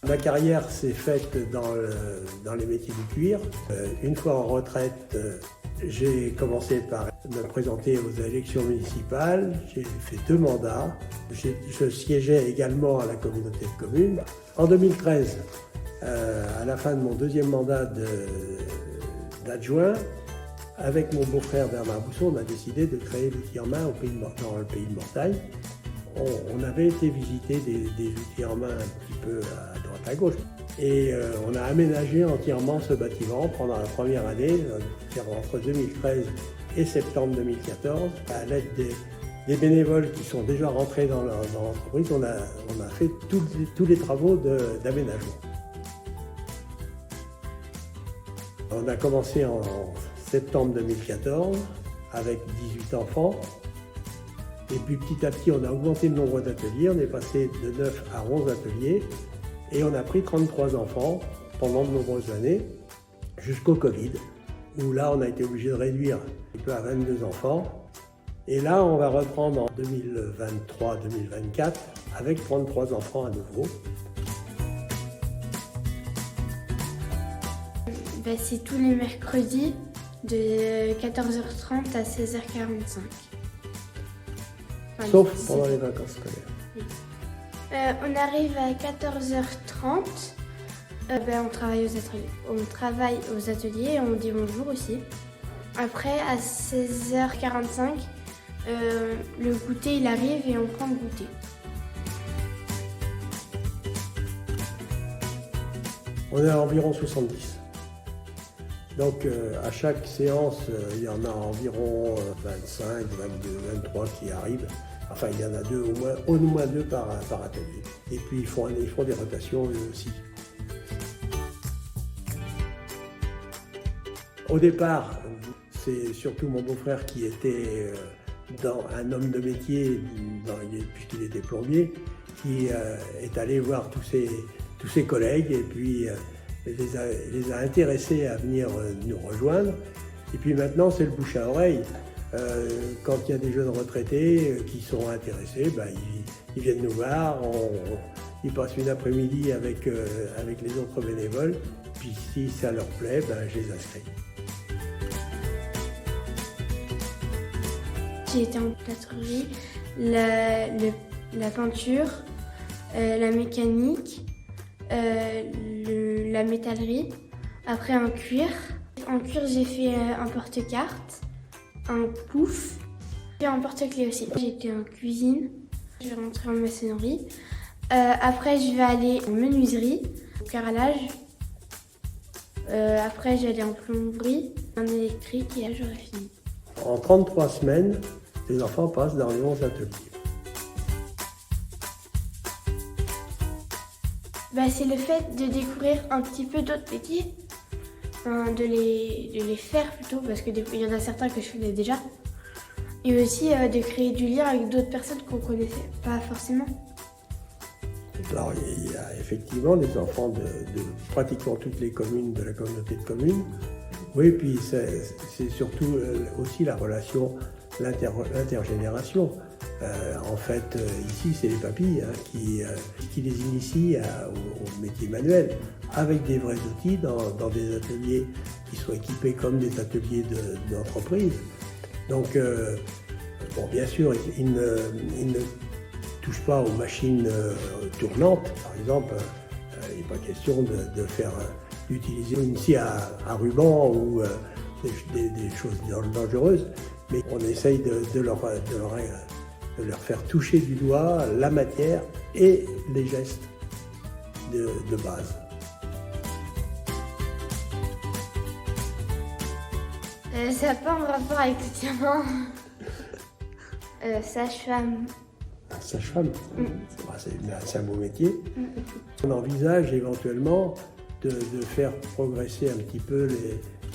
Ma carrière s'est faite dans les métiers du cuir. Une fois en retraite, j'ai commencé par me présenter aux élections municipales. J'ai fait 2 mandats. Je siégeais également à la communauté de communes. En 2013, à la fin de mon 2e mandat d'adjoint, avec mon beau-frère Bernard Bousson, on a décidé de créer l'outil en main dans le pays de Mortagne. On avait été visiter des outils en main un petit peu à droite à gauche. Et on a aménagé entièrement ce bâtiment pendant la première année, entre 2013 et septembre 2014. À l'aide des bénévoles qui sont déjà rentrés dans l'entreprise, on a fait tous les travaux d'aménagement. On a commencé en septembre 2014 avec 18 enfants. Et puis petit à petit, on a augmenté le nombre d'ateliers. On est passé de 9 à 11 ateliers. Et on a pris 33 enfants pendant de nombreuses années, jusqu'au Covid, où là, on a été obligé de réduire un peu à 22 enfants. Et là, on va reprendre en 2023-2024 avec 33 enfants à nouveau. C'est tous les mercredis de 14h30 à 16h45. Sauf pendant les vacances scolaires. Oui. On arrive à 14h30, on travaille aux ateliers. On travaille aux ateliers et on dit bonjour aussi. Après, à 16h45, le goûter il arrive et on prend le goûter. On est à environ 70. Donc à chaque séance, il y en a environ 25, 22, 23 qui arrivent. Enfin, il y en a au moins deux par atelier. Et puis ils font des rotations eux aussi. Au départ, c'est surtout mon beau-frère qui était un homme de métier, puisqu'il était plombier, qui est allé voir tous ses collègues et puis les a intéressés à venir nous rejoindre. Et puis maintenant, c'est le bouche à oreille. Quand il y a des jeunes retraités qui sont intéressés, ils viennent nous voir, ils passent une après-midi avec les autres bénévoles, puis si ça leur plaît, je les inscris. J'ai été en plâtrerie, la peinture, la mécanique, la métallerie, après en cuir. En cuir, j'ai fait un porte-carte, un pouf, et un porte-clés aussi. J'ai été en cuisine, je vais rentrer en maçonnerie. Après, je vais aller en menuiserie, au carrelage. Après, je vais aller en plomberie, en électrique, et là, j'aurai fini. En 33 semaines, les enfants passent dans les 11 ateliers. C'est le fait de découvrir un petit peu d'autres métiers, de les faire plutôt, parce qu'il y en a certains que je faisais déjà. Et aussi de créer du lien avec d'autres personnes qu'on ne connaissait pas forcément. Alors il y a effectivement des enfants de pratiquement toutes les communes de la communauté de communes. Oui, puis c'est surtout aussi la relation, l'intergénération. En fait, ici, c'est les papilles qui les initient au métier manuel, avec des vrais outils dans des ateliers qui sont équipés comme des ateliers d'entreprise. Donc, bien sûr, ils ne touchent pas aux machines tournantes, par exemple. Il n'est pas question d'utiliser une scie à ruban ou des choses dangereuses, mais on essaye de leur faire toucher du doigt la matière et les gestes de base. Ça n'a pas un rapport avec le diamant. Sage-femme. Sage-femme, c'est un beau métier. On envisage éventuellement de faire progresser un petit peu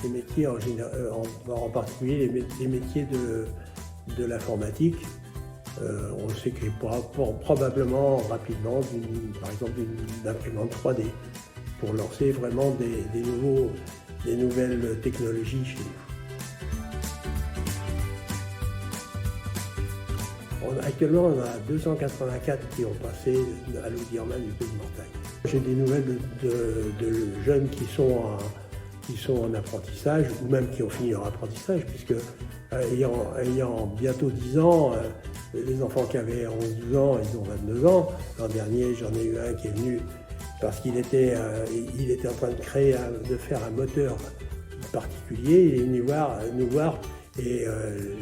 les métiers, en particulier les métiers de l'informatique. On sait qu'il probablement rapidement, par exemple, une imprimante 3D pour lancer vraiment des nouvelles technologies chez nous. Actuellement, on a 284 qui ont passé à l'outil en main du pays de Mortagne. J'ai des nouvelles de jeunes qui sont en apprentissage, ou même qui ont fini leur apprentissage, puisque ayant bientôt 10 ans, les enfants qui avaient 11-12 ans, ils ont 22 ans. L'an dernier, j'en ai eu un qui est venu parce qu'il était en train de faire un moteur particulier. Il est venu nous voir et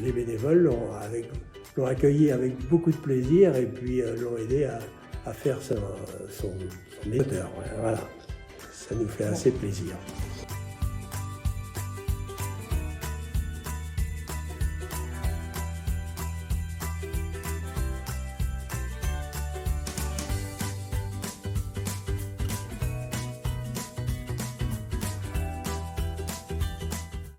les bénévoles l'ont accueilli avec beaucoup de plaisir et puis l'ont aidé à faire son moteur. Voilà, ça nous fait assez plaisir.